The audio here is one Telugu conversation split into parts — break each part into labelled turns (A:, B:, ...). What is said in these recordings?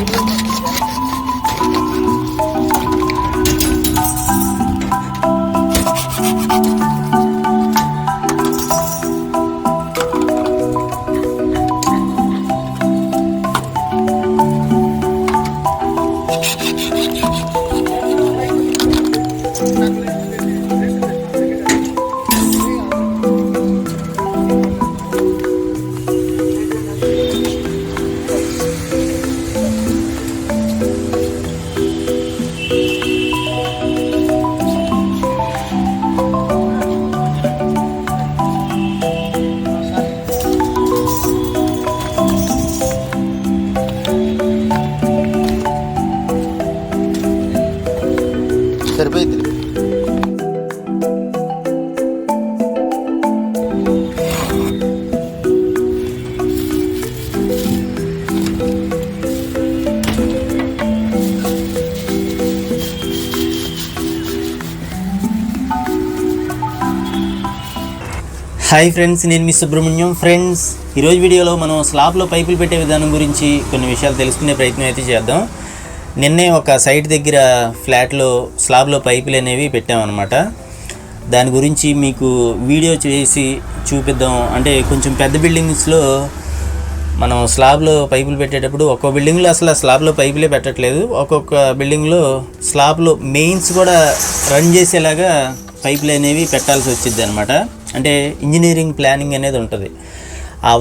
A: సరిపోయింది.
B: హాయ్ ఫ్రెండ్స్, నేను మీ సుబ్రహ్మణ్యం. ఫ్రెండ్స్, ఈరోజు వీడియోలో మనం స్లాబ్లో పైపులు పెట్టే విధానం గురించి కొన్ని విషయాలు తెలుసుకునే ప్రయత్నం అయితే చేద్దాం. నిన్నే ఒక సైట్ దగ్గర ఫ్లాట్లో స్లాబ్లో పైపులు అనేవి పెట్టామన్నమాట. దాని గురించి మీకు వీడియో చేసి చూపిద్దాం. అంటే కొంచెం పెద్ద బిల్డింగ్స్లో మనం స్లాబ్లో పైపులు పెట్టేటప్పుడు ఒక్కొక్క బిల్డింగ్లో అసలు స్లాబ్లో పైపులే పెట్టట్లేదు. ఒక్కొక్క బిల్డింగ్లో స్లాబ్లో మెయిన్స్ కూడా రన్ చేసేలాగా పైపులు అనేవి పెట్టాల్సి వచ్చింది అనమాట. అంటే ఇంజనీరింగ్ ప్లానింగ్ అనేది ఉంటుంది.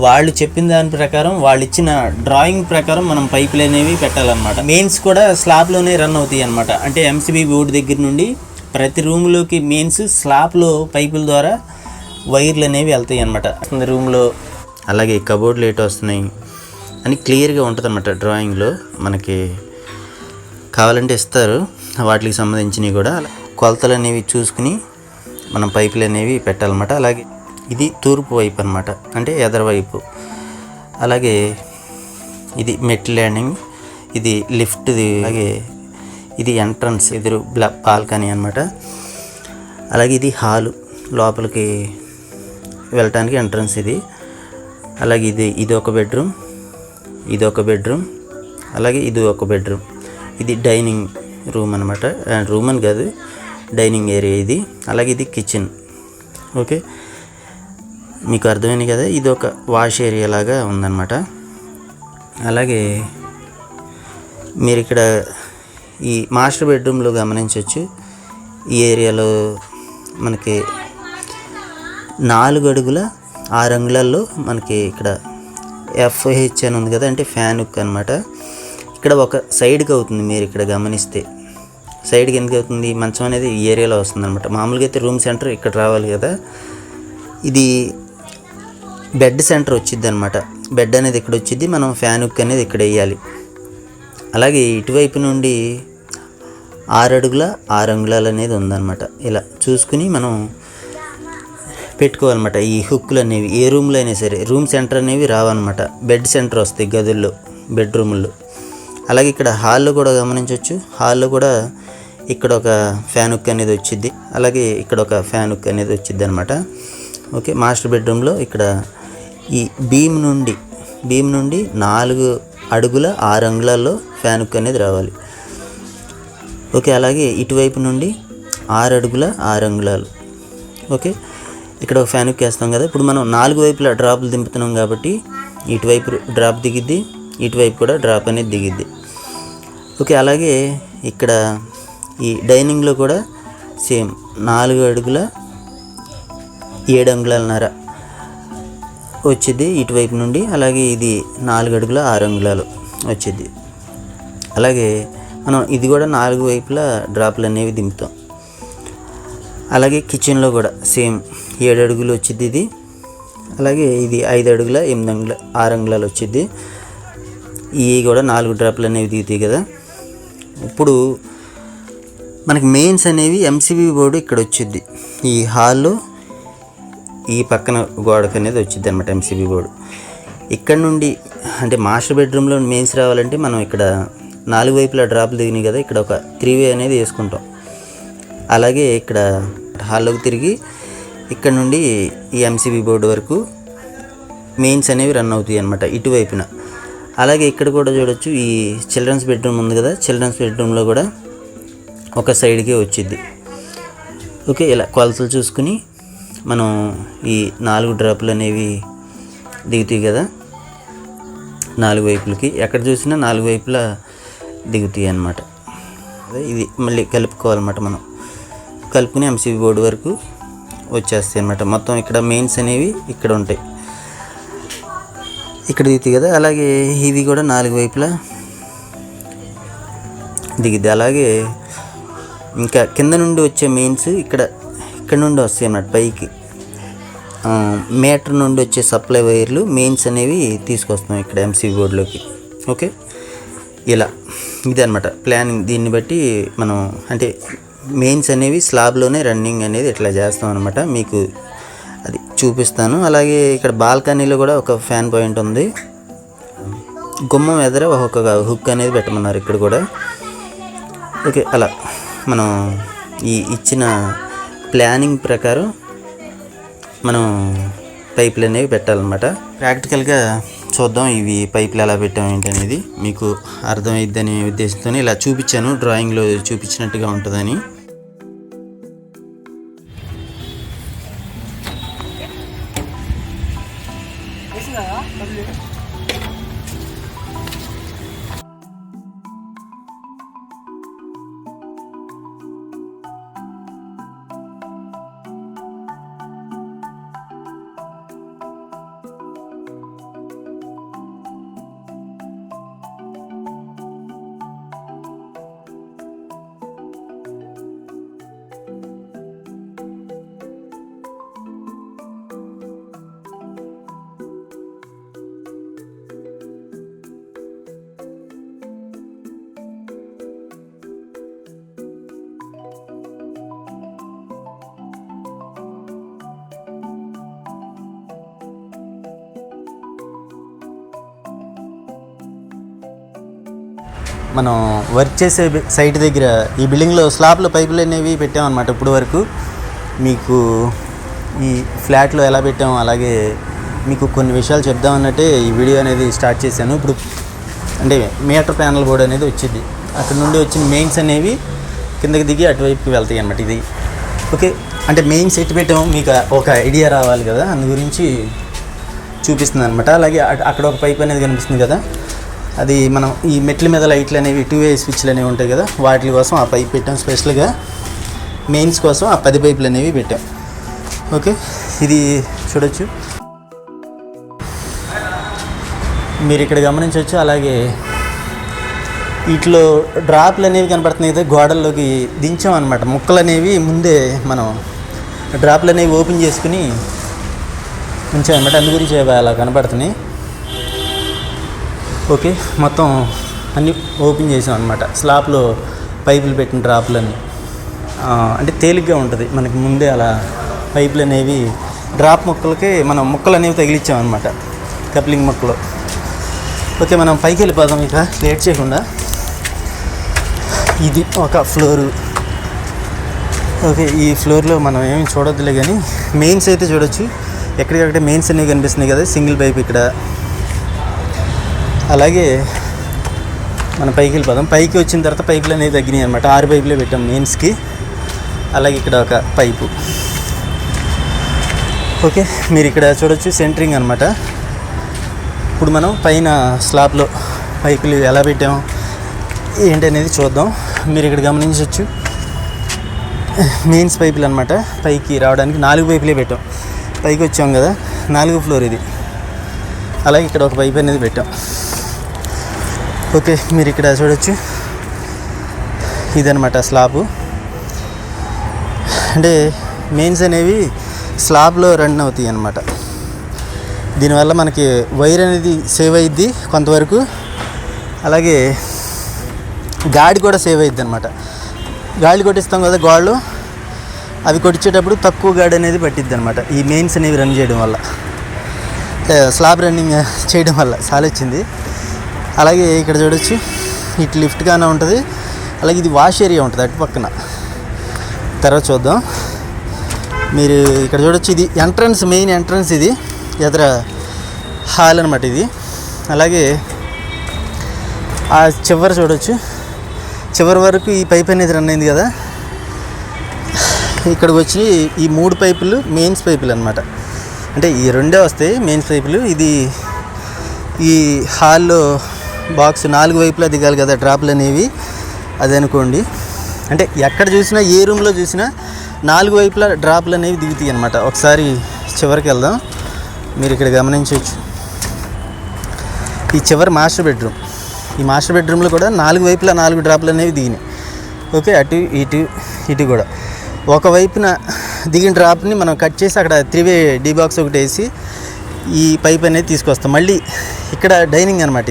B: వాళ్ళు చెప్పిన దాని ప్రకారం, వాళ్ళు ఇచ్చిన డ్రాయింగ్ ప్రకారం మనం పైపులు అనేవి పెట్టాలన్నమాట. మెయిన్స్ కూడా స్లాబ్లోనే రన్ అవుతాయి అనమాట. అంటే ఎంసీబీ బోర్డు దగ్గర నుండి ప్రతి రూమ్లోకి మెయిన్స్ స్లాబ్లో పైపుల ద్వారా వైర్లు అనేవి వెళ్తాయి అనమాట. రూమ్లో అలాగే కబోర్డ్లు ఏటో వస్తున్నాయి అని క్లియర్గా ఉంటుంది అనమాట. డ్రాయింగ్లో మనకి కావాలంటే ఇస్తారు. వాటికి సంబంధించినవి కూడా కొలతలు అనేవి చూసుకుని మనం పైపులు అనేవి పెట్టాలన్నమాట. అలాగే ఇది తూర్పు వైపు అనమాట, అంటే ఎదరవైపు. అలాగే ఇది మెట్ ల్యాండింగ్, ఇది లిఫ్ట్ది, అలాగే ఇది ఎంట్రన్స్, ఎదురు బాల్కనీ అనమాట. అలాగే ఇది హాలు, లోపలికి వెళ్ళటానికి ఎంట్రన్స్ ఇది. అలాగే ఇది ఒక బెడ్రూమ్, ఇది ఒక బెడ్రూమ్, అలాగే ఇది ఒక బెడ్రూమ్. ఇది డైనింగ్ రూమ్ అనమాట. రూమ్ అని కాదు, డైనింగ్ ఏరియా ఇది. అలాగే ఇది కిచెన్. ఓకే, మీకు అర్థమైంది కదా. ఇది ఒక వాష్ ఏరియా లాగా ఉందన్నమాట. అలాగే మీరు ఇక్కడ ఈ మాస్టర్ బెడ్రూమ్లో గమనించవచ్చు. ఈ ఏరియాలో మనకి 4 అడుగుల 6 అంగుళాల్లో మనకి ఇక్కడ FH అని ఉంది కదా, అంటే ఫ్యాన్ హుక్ అనమాట. ఇక్కడ ఒక సైడ్కి అవుతుంది. మీరు ఇక్కడ గమనిస్తే సైడ్కి ఎందుకు అవుతుంది, మంచం అనేది ఈ ఏరియాలో వస్తుంది అనమాట. మామూలుగా అయితే రూమ్ సెంటర్ ఇక్కడ రావాలి కదా. ఇది బెడ్ సెంటర్ వచ్చింది అనమాట. బెడ్ అనేది ఇక్కడ వచ్చింది, మనం ఫ్యాన్ హుక్ అనేది ఇక్కడ వేయాలి. అలాగే ఇటువైపు నుండి 6 అడుగుల 6 అంగుళాలు అనేది ఉందన్నమాట. ఇలా చూసుకుని మనం పెట్టుకోవాలన్నమాట. ఈ హుక్లు అనేవి ఏ రూమ్లో అయినా సరే రూమ్ సెంటర్ అనేవి రావన్నమాట. బెడ్ సెంటర్ వస్తాయి గదుల్లో, బెడ్రూముల్లో. అలాగే ఇక్కడ హాల్లో కూడా గమనించవచ్చు. హాల్లో కూడా ఇక్కడ ఒక ఫ్యాన్ హుక్ అనేది వచ్చింది, అలాగే ఇక్కడ ఒక ఫ్యాన్ హుక్ అనేది వచ్చింది అనమాట. ఓకే, మాస్టర్ బెడ్రూమ్లో ఇక్కడ ఈ బీమ్ నుండి 4 అడుగుల 6 అంగుళాల్లో ఫ్యాన్ హుక్ అనేది రావాలి. ఓకే, అలాగే ఇటువైపు నుండి 6 అడుగుల 6 అంగుళాలు. ఓకే, ఇక్కడ ఒక ఫ్యాన్ హుక్ వేస్తాం కదా. ఇప్పుడు మనం 4 వైపులా డ్రాపులు దింపుతున్నాం కాబట్టి ఇటువైపు డ్రాప్ దిగిద్ది, ఇటువైపు కూడా డ్రాప్ అనేది దిగిద్ది. ఓకే, అలాగే ఇక్కడ ఈ డైనింగ్లో కూడా సేమ్ 4 అడుగుల 7 అంగుళాలన్నర వచ్చింది ఇటువైపు నుండి. అలాగే ఇది 4 అడుగుల 6 అంగుళాలు వచ్చింది. అలాగే మనం ఇది కూడా 4 వైపులా డ్రాప్లు అనేవి దింపుతాం. అలాగే కిచెన్లో కూడా సేమ్ 7 అడుగులు వచ్చింది ఇది. అలాగే ఇది 5 అడుగుల 6 అంగుళాలు వచ్చింది. ఇవి కూడా 4 డ్రాప్లు అనేవి దిగుతాయి కదా. ఇప్పుడు మనకి మెయిన్స్ అనేవి ఎంసీబీ బోర్డు ఇక్కడ వచ్చింది. ఈ హాల్లో ఈ పక్కన గోడకు అనేది వచ్చింది అనమాట ఎంసీబీ బోర్డు. ఇక్కడ నుండి అంటే మాస్టర్ బెడ్రూమ్లో మెయిన్స్ రావాలంటే మనం ఇక్కడ 4 వైపులా డ్రాప్లు దిగినాయి కదా, ఇక్కడ ఒక 3 వే అనేది వేసుకుంటాం. అలాగే ఇక్కడ హాల్లోకి తిరిగి ఇక్కడ నుండి ఈ ఎంసీబీ బోర్డు వరకు మెయిన్స్ అనేవి రన్ అవుతాయి అన్నమాట ఇటువైపున. అలాగే ఇక్కడ కూడా చూడొచ్చు, ఈ చిల్డ్రన్స్ బెడ్రూమ్ ఉంది కదా, చిల్డ్రన్స్ బెడ్రూమ్లో కూడా ఒక సైడ్కి వచ్చింది. ఓకే, ఇలా కొలతలు చూసుకుని మనం ఈ 4 డ్రాపులు అనేవి దిగుతాయి కదా, 4 వైపులకి, ఎక్కడ చూసినా 4 వైపులా దిగుతాయి అన్నమాట. ఇది మళ్ళీ కలుపుకోవాలన్నమాట. మనం కలుపుకుని ఎంసీబీ బోర్డు వరకు వచ్చేస్తాయి అన్నమాట. మొత్తం ఇక్కడ మెయిన్స్ అనేవి ఇక్కడ ఉంటాయి, ఇక్కడ దిగుతాయి కదా. అలాగే ఇవి కూడా 4 వైపులా దిగుద్ది. అలాగే ఇంకా కింద నుండి వచ్చే మెయిన్స్ ఇక్కడ నుండి వస్తాయి అన్నమాట పైకి. మీటర్ నుండి వచ్చే సప్లై వైర్లు మెయిన్స్ అనేవి తీసుకొస్తాం ఇక్కడ ఎంసీబీ బోర్డులోకి. ఓకే, ఇలా ఇది అనమాట ప్లానింగ్. దీన్ని బట్టి మనం అంటే మెయిన్స్ అనేవి స్లాబ్లోనే రన్నింగ్ అనేది ఇట్లా చేస్తాం అనమాట. మీకు అది చూపిస్తాను. అలాగే ఇక్కడ బాల్కనీలో కూడా ఒక ఫ్యాన్ పాయింట్ ఉంది. గుమ్మం ఎదుర ఒక హుక్ అనేది పెట్టమన్నారు ఇక్కడ కూడా. ఓకే, అలా మనం ఈ ఇచ్చిన ప్లానింగ్ ప్రకారం మనం పైపులు అనేవి పెట్టాలన్నమాట. ప్రాక్టికల్గా చూద్దాం ఇవి పైపులు ఎలా పెట్టాం ఏంటనేది మీకు అర్థమైద్దని ఉద్దేశంతో ఇలా చూపించాను, డ్రాయింగ్లో చూపించినట్టుగా ఉంటుందని. మనం వర్క్ చేసే సైట్ దగ్గర ఈ బిల్డింగ్లో స్లాబ్లో పైపులు అనేవి పెట్టామన్నమాట. ఇప్పుడు వరకు మీకు ఈ ఫ్లాట్లో ఎలా పెట్టాము అలాగే మీకు కొన్ని విషయాలు చెప్దామన్నట్టే ఈ వీడియో అనేది స్టార్ట్ చేశాను. ఇప్పుడు అంటే మీటర్ ప్యానల్ బోర్డ్ అనేది వచ్చింది, అక్కడ నుండి వచ్చిన మెయిన్స్ అనేవి కిందకి దిగి అటువైపుకి వెళ్తాయి అన్నమాట. ఇది ఓకే, అంటే మెయిన్స్ ఎట్టి పెట్టాము మీకు ఒక ఐడియా రావాలి కదా, అందు గురించి చూపిస్తుంది అనమాట. అలాగే అక్కడ ఒక పైప్ అనేది కనిపిస్తుంది కదా, అది మనం ఈ మెట్ల మీద లైట్లు అనేవి 2-way స్విచ్లు అనేవి ఉంటాయి కదా, వాటి కోసం ఆ పైప్ పెట్టాం. స్పెషల్గా మెయిన్స్ కోసం ఆ 10 పైపులు అనేవి పెట్టాం. ఓకే, ఇది చూడొచ్చు, మీరు ఇక్కడ గమనించవచ్చు. అలాగే వీటిలో డ్రాప్లు అనేవి కనపడుతున్నాయి కదా, గోడల్లోకి దించాం అనమాట. ముక్కలు అనేవి ముందే మనం డ్రాప్లు అనేవి ఓపెన్ చేసుకుని ఉంచామన్నమాట, అందు గురించి అలా కనపడుతున్నాయి. ఓకే, మొత్తం అన్నీ ఓపెన్ చేసాం అనమాట. స్లాబ్లో పైపులు పెట్టిన డ్రాప్లన్నీ అంటే తేలిగ్గా ఉంటుంది మనకి. ముందే అలా పైపులు అనేవి డ్రాప్ ముక్కలకి మనం ముక్కలు అనేవి తగిలిచ్చాం అనమాట, కప్లింగ్ ముక్కలు. ఓకే, మనం పైకి వెళ్ళిపోదాం ఇక లేట్ చేయకుండా. ఇది ఒక ఫ్లోరు. ఓకే, ఈ ఫ్లోర్లో మనం ఏమి చూడొద్దులే కానీ మెయిన్స్ అయితే చూడొచ్చు. ఎక్కడికక్కడ మెయిన్స్ అనేవి కనిపిస్తున్నాయి కదా, సింగిల్ పైప్ ఇక్కడ. అలాగే మనం పైకి వెళ్ళిపోదాం. పైకి వచ్చిన తర్వాత పైపులు అనేవి తగ్గినాయి అనమాట. 6 పైపులే పెట్టాం మెయిన్స్కి. అలాగే ఇక్కడ ఒక పైపు. ఓకే, మీరు ఇక్కడ చూడొచ్చు సెంటరింగ్ అనమాట. ఇప్పుడు మనం పైన స్లాబ్లో పైపులు ఎలా పెట్టాము ఏంటనేది చూద్దాం. మీరు ఇక్కడ గమనించవచ్చు, మెయిన్స్ పైపులు అనమాట. పైకి రావడానికి 4 పైపులే పెట్టాం. పైకి వచ్చాం కదా, 4వ ఫ్లోర్ ఇది. అలాగే ఇక్కడ ఒక పైప్ అనేది పెట్టాం. ఓకే, మీరు ఇక్కడ చూడొచ్చు, ఇదనమాట స్లాబు. అంటే మెయిన్స్ అనేవి స్లాబ్లో రన్ అవుతాయి అన్నమాట. దీనివల్ల మనకి వైర్ అనేది సేవ్ అయ్యిద్ది కొంతవరకు. అలాగే గాడి కూడా సేవ్ అయ్యిద్ది అనమాట. గాడి కొట్టిస్తాం కదా గోడలు, అవి కొట్టించేటప్పుడు తక్కువ గాడి అనేది పట్టిద్ది అనమాట ఈ మెయిన్స్ అనేవి రన్ చేయడం వల్ల, స్లాబ్ రన్నింగ్ చేయడం వల్ల. చాలా వచ్చింది. అలాగే ఇక్కడ చూడొచ్చు, ఇటు లిఫ్ట్గానే ఉంటుంది. అలాగే ఇది వాష్ ఏరియా ఉంటుంది అటు పక్కన, తర్వాత చూద్దాం. మీరు ఇక్కడ చూడొచ్చు, ఇది ఎంట్రన్స్, మెయిన్ ఎంట్రన్స్. ఇది ఎదుర హాల్ అనమాట ఇది. అలాగే ఆ చివరి చూడొచ్చు, చివరి వరకు ఈ పైప్ అనేది రన్ అయింది కదా. ఇక్కడికి వచ్చి ఈ 3 పైపులు మెయిన్స్ పైపులు అనమాట. అంటే ఈ 2 వస్తాయి మెయిన్స్ పైపులు. ఇది ఈ హాల్లో బాక్స్ 4 వైపులా దిగాలి కదా డ్రాప్లు అనేవి, అది అనుకోండి. అంటే ఎక్కడ చూసినా ఏ రూమ్లో చూసినా 4 వైపులా డ్రాప్లు అనేవి దిగుతాయి అనమాట. ఒకసారి చివరికి వెళ్దాం, మీరు ఇక్కడ గమనించవచ్చు. ఈ చివరి మాస్టర్ బెడ్రూమ్, ఈ మాస్టర్ బెడ్రూమ్లో కూడా 4 వైపులా 4 డ్రాప్లు అనేవి దిగినాయి. ఓకే, అటు ఇటు ఇటు కూడా ఒకవైపున దిగిన డ్రాప్ని మనం కట్ చేసి అక్కడ 3-వే డీ బాక్స్ ఒకటి వేసి ఈ పైప్ అనేది తీసుకొస్తాం. మళ్ళీ ఇక్కడ డైనింగ్ అనమాట.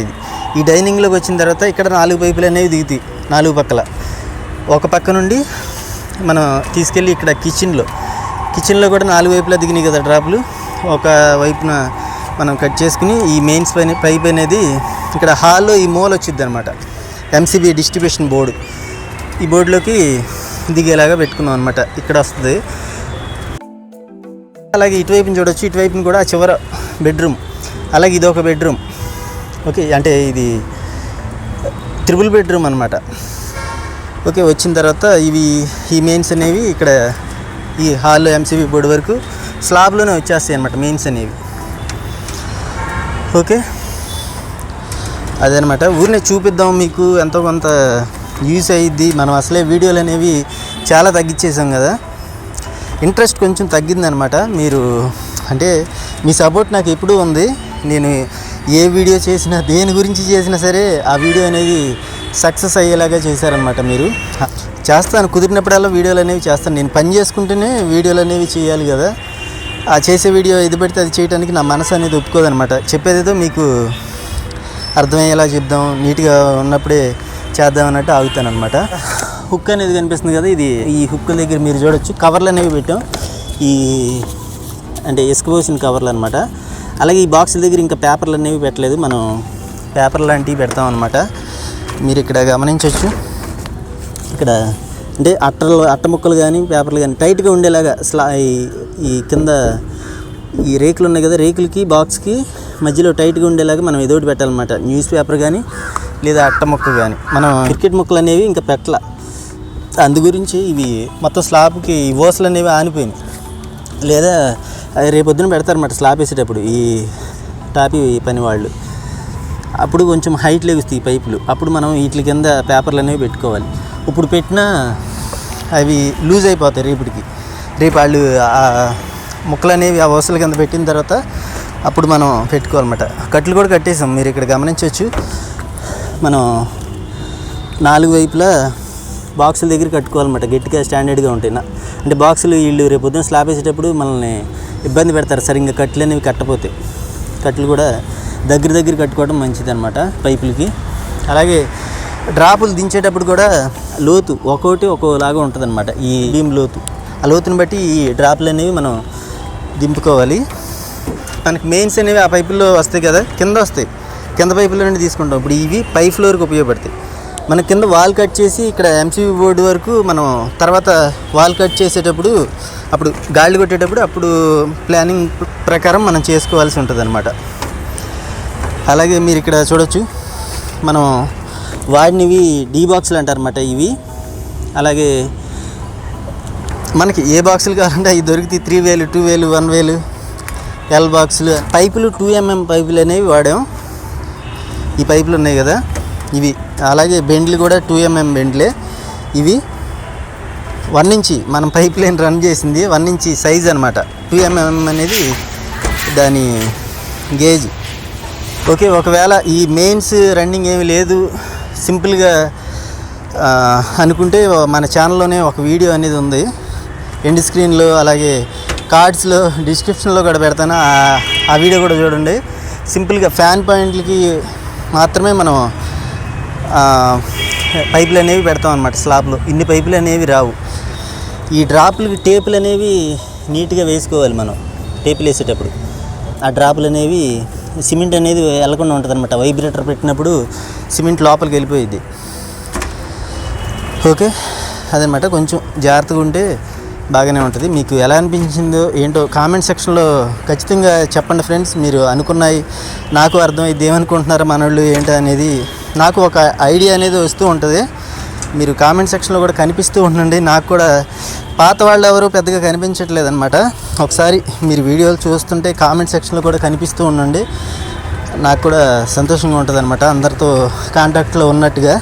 B: ఈ డైనింగ్లోకి వచ్చిన తర్వాత ఇక్కడ 4 పైపులు అనేవి దిగుతాయి 4 పక్కల. ఒక పక్క నుండి మనం తీసుకెళ్ళి ఇక్కడ కిచెన్లో కూడా 4 వైపులా దిగినాయి కదా డ్రాప్లు. ఒక వైపున మనం కట్ చేసుకుని ఈ మెయిన్స్ పైప్ అనేది ఇక్కడ హాల్లో ఈ మూల వచ్చింది అనమాట. ఎంసీబీ డిస్ట్రిబ్యూషన్ బోర్డు, ఈ బోర్డులోకి దిగేలాగా పెట్టుకున్నాం అనమాట. ఇక్కడ వస్తుంది. అలాగే ఇటువైపుని చూడొచ్చు, ఇటువైపుని కూడా చివర బెడ్రూమ్, అలాగే ఇది ఒక బెడ్రూమ్. ఓకే, అంటే ఇది 3 బెడ్రూమ్ అనమాట. ఓకే, వచ్చిన తర్వాత ఈ మెయిన్స్ అనేవి ఇక్కడ ఈ హాల్లో ఎంసీబీ బోర్డు వరకు స్లాబ్లోనే వచ్చేస్తాయి అనమాట మెయిన్స్ అనేవి. ఓకే, అదనమాట. ఊరినే చూపిద్దాం మీకు, ఎంతో కొంత యూస్ అయ్యిద్ది. మనం అసలే వీడియోలు అనేవి చాలా తగ్గించేసాం కదా, ఇంట్రెస్ట్ కొంచెం తగ్గిందనమాట. మీరు అంటే మీ సపోర్ట్ నాకు ఎప్పుడూ ఉంది. నేను ఏ వీడియో చేసినా, దేని గురించి చేసినా సరే ఆ వీడియో అనేది సక్సెస్ అయ్యేలాగా చేశారనమాట. మీరు చేస్తాను, కుదిరినప్పుడల్లా వీడియోలు అనేవి చేస్తాను. నేను పని చేసుకుంటేనే వీడియోలు అనేవి చేయాలి కదా. ఆ చేసే వీడియో ఇది పెడితే అది చేయడానికి నా మనసు అనేది ఒప్పుకోదనమాట. చెప్పేదేదో మీకు అర్థమయ్యేలా చెప్దాం, నీట్గా ఉన్నప్పుడే చేద్దాం అన్నట్టు ఆగుతాను అనమాట. హుక్ అనేది కనిపిస్తుంది కదా, ఇది ఈ హుక్ దగ్గర మీరు చూడొచ్చు కవర్లు అనేవి పెట్టాం. అంటే ఇసుక పోసిన కవర్లు అనమాట. అలాగే ఈ బాక్సుల దగ్గర ఇంకా పేపర్లు అనేవి పెట్టలేదు, మనం పేపర్ లాంటివి పెడతాం అనమాట. మీరు ఇక్కడ గమనించవచ్చు. ఇక్కడ అంటే అట్ట ముక్కలు కానీ పేపర్లు కానీ టైట్గా ఉండేలాగా ఈ కింద ఈ రేకులు ఉన్నాయి కదా, రేకులకి బాక్స్కి మధ్యలో టైట్గా ఉండేలాగా మనం ఏదోటి పెట్టాలన్నమాట. న్యూస్ పేపర్ కానీ లేదా అట్ట ముక్క కానీ. మనం క్రికెట్ ముక్కలు అనేవి ఇంకా పెట్టాల, అందు గురించి ఇవి మొత్తం స్లాబ్కి ఈ ఓసలు అనేవి ఆనిపోయినాయి. లేదా రేపొద్దున పెడతారన్నమాట స్లాబ్ వేసేటప్పుడు ఈ టాపీ పని వాళ్ళు. అప్పుడు కొంచెం హైట్ లెగుస్తాయి ఈ పైపులు, అప్పుడు మనం వీటి కింద పేపర్లు అనేవి పెట్టుకోవాలి. ఇప్పుడు పెట్టినా అవి లూజ్ అయిపోతాయి రేపు వాళ్ళు ఆ ముక్కలు అనేవి ఆ ఓసల కింద పెట్టిన తర్వాత అప్పుడు మనం పెట్టుకోవాలన్నమాట. కట్లు కూడా కట్టేసాం, మీరు ఇక్కడ గమనించవచ్చు. మనం 4 వైపులా బాక్సుల దగ్గర కట్టుకోవాలన్నమాట, గట్టిగా స్టాండర్డ్గా ఉంటాయి. అంటే బాక్సులు వీళ్ళు రేపు పొద్దున్న స్లాబ్ వేసేటప్పుడు మనల్ని ఇబ్బంది పెడతారు సరిగ్గా కట్లు అనేవి కట్టపోతే. కట్లు కూడా దగ్గర కట్టుకోవడం మంచిది అనమాట పైపులకి. అలాగే డ్రాపులు దించేటప్పుడు కూడా లోతు ఒక్కోలాగా ఉంటుంది అనమాట. ఈ బీమ్ లోతు, ఆ లోతుని బట్టి ఈ డ్రాపులు అనేవి మనం దింపుకోవాలి. మనకి మెయిన్స్ అనేవి ఆ పైపుల్లో వస్తాయి కదా, కింద వస్తాయి, కింద పైపుల నుండి తీసుకుంటాం. ఇప్పుడు ఇవి పై ఫ్లోర్కి ఉపయోగపడతాయి. మన కింద వాల్ కట్ చేసి ఇక్కడ ఎంసీబీ బోర్డు వరకు మనం తర్వాత వాల్ కట్ చేసేటప్పుడు అప్పుడు గాలి కొట్టేటప్పుడు అప్పుడు ప్లానింగ్ ప్రకారం మనం చేసుకోవాల్సి ఉంటుంది అనమాట. అలాగే మీరు ఇక్కడ చూడొచ్చు, మనం వాడినవి డీ బాక్సులు అంటారన్నమాట ఇవి. అలాగే మనకి ఏ బాక్సులు కావాలంటే అవి దొరికితే 3 2 1 ఎల్ బాక్సులు. పైపులు 2mm పైపులు అనేవి వాడాం. ఈ పైపులు ఉన్నాయి కదా ఇవి. అలాగే బెండ్లు కూడా 2mm బెండ్లే ఇవి. 1 ఇంచ్ మనం పైప్ లైన్ రన్ చేసింది 1 ఇంచ్ సైజ్ అనమాట. 2mm అనేది దాని గేజ్. ఓకే, ఒకవేళ ఈ మెయిన్స్ రన్నింగ్ ఏమి లేదు సింపుల్గా అనుకుంటే మన ఛానల్లోనే ఒక వీడియో అనేది ఉంది, ఎండ్ స్క్రీన్లో అలాగే కార్డ్స్లో డిస్క్రిప్షన్లో కూడా పెడతాను, ఆ వీడియో కూడా చూడండి. సింపుల్గా ఫ్యాన్ పాయింట్లకి మాత్రమే మనం పైపులు అనేవి పెడతాం అన్నమాట స్లాబ్లో. ఇన్ని పైపులు అనేవి రావు. ఈ డ్రాపులకి టేపులు అనేవి నీట్గా వేసుకోవాలి మనం టేపులు వేసేటప్పుడు. ఆ డ్రాపులు అనేవి సిమెంట్ అనేది వెళ్ళకుండా ఉంటుంది అనమాట. వైబ్రేటర్ పెట్టినప్పుడు సిమెంట్ లోపలికి వెళ్ళిపోయింది. ఓకే, అదనమాట. కొంచెం జాగ్రత్తగా ఉంటే బాగానే ఉంటుంది. మీకు ఎలా అనిపించిందో ఏంటో కామెంట్ సెక్షన్లో ఖచ్చితంగా చెప్పండి ఫ్రెండ్స్. మీరు అనుకున్నాయి నాకు అర్థమైంది, ఏమనుకుంటున్నారో మనోళ్ళు ఏంటో అనేది
A: నాకు ఒక ఐడియా అనేది వస్తూ ఉంటుంది. మీరు కామెంట్ సెక్షన్లో కూడా కనిపిస్తూ ఉండండి. నాకు కూడా పాత వాళ్ళు ఎవరు పెద్దగా కనిపించట్లేదు అనమాట. ఒకసారి మీరు వీడియోలు చూస్తుంటే కామెంట్ సెక్షన్లో కూడా కనిపిస్తూ ఉండండి. నాకు కూడా సంతోషంగా ఉంటుంది అనమాట, అందరితో కాంటాక్ట్లో ఉన్నట్టుగా.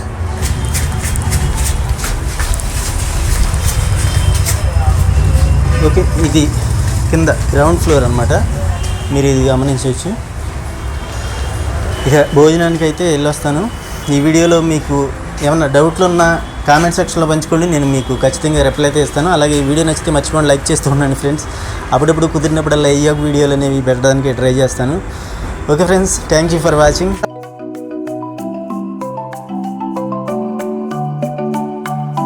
A: ఓకే, ఇది కింద గ్రౌండ్ ఫ్లోర్ అనమాట, మీరు ఇది గమనించవచ్చు. ఇక భోజనానికి అయితే వెళ్ళొస్తాను. ఈ వీడియోలో మీకు ఏమన్నా డౌట్లు ఉన్నా కామెంట్ సెక్షన్లో పంచుకోండి, నేను మీకు ఖచ్చితంగా రిప్లై అయితే ఇస్తాను. అలాగే ఈ వీడియో నచ్చితే మర్చిపోండి లైక్ చేస్తూ ఉండండి ఫ్రెండ్స్. అప్పుడప్పుడు కుదిరినప్పుడల్లా ఈ వీడియోలు అనేవి పెట్టడానికి ట్రై చేస్తాను. Okay friends, thank you for watching.